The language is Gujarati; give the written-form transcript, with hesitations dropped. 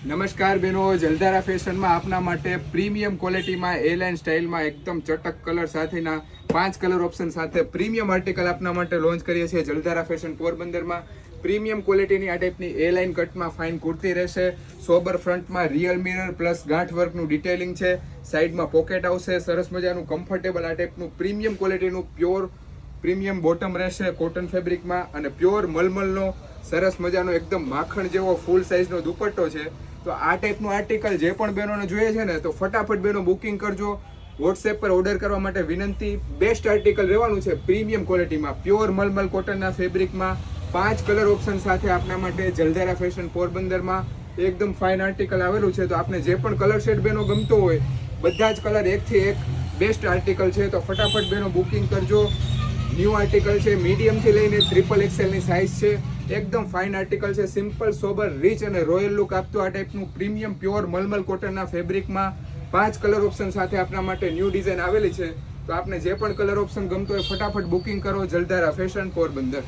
નમસ્કાર બેનો, જલધારા ફેશનમાં આપના માટે પ્રીમિયમ ક્વોલિટીમાં એ લાઇન સ્ટાઇલમાં એકદમ ચટક કલર સાથેના 5 કલર ઓપ્શન સાથે પ્રીમિયમ આર્ટિકલ આપના માટે લોન્ચ કરીએ છીએ જલધારા ફેશન પોરબંદરમાં. પ્રીમિયમ ક્વોલિટીની આ ટાઈપની એ લાઇન કટમાં ફાઇન કુર્તી રહેશે. સોબર ફ્રન્ટમાં રિયલ મિરર પ્લસ ગાંઠ વર્કનું ડિટેલિંગ છે. સાઈડમાં પોકેટ આવશે. સરસ મજાનું કમ્ફર્ટેબલ આ ટાઈપનું પ્રીમિયમ ક્વોલિટીનું પ્યોર પ્રીમિયમ બોટમ રહેશે કોટન ફેબ્રિકમાં, અને પ્યોર મલમલનો સરસ મજાનો એકદમ માખણ જેવો ફૂલ સાઇઝનો દુપટ્ટો છે. તો આ ટાઈપનું આર્ટિકલ જે પણ બહેનોને જોઈએ છે ને, તો ફટાફટ બહેનો બુકિંગ કરજો. વોટ્સએપ પર ઓર્ડર કરવા માટે વિનંતી. બેસ્ટ આર્ટિકલ રહેવાનું છે પ્રીમિયમ ક્વોલિટીમાં, પ્યોર મલમલ કોટનના ફેબ્રિકમાં, 5 કલર ઓપ્શન સાથે આપના માટે જલધારા ફેશન પોરબંદરમાં એકદમ ફાઇન આર્ટિકલ આવેલું છે. તો આપને જે પણ કલર શેડ બહેનો ગમતો હોય, બધા જ કલર એકથી એક બેસ્ટ આર્ટિકલ છે. તો ફટાફટ બહેનો બુકિંગ કરજો. ન્યૂ આર્ટિકલ છે, મીડિયમથી લઈને XXL ની સાઇઝ છે. એકદમ ફાઇન આર્ટિકલ છે. સિમ્પલ, સોબર, રીચ અને રોયલ લુક આપતું આ ટાઈપનું પ્રીમિયમ પ્યોર મલમલ કોટનના ફેબ્રિકમાં 5 કલર ઓપ્શન સાથે આપના માટે ન્યૂ ડિઝાઇન આવેલી છે. તો આપને જે પણ કલર ઓપ્શન ગમતો હોય ફટાફટ બુકિંગ કરો. જલધારા ફેશન પોરબંદર.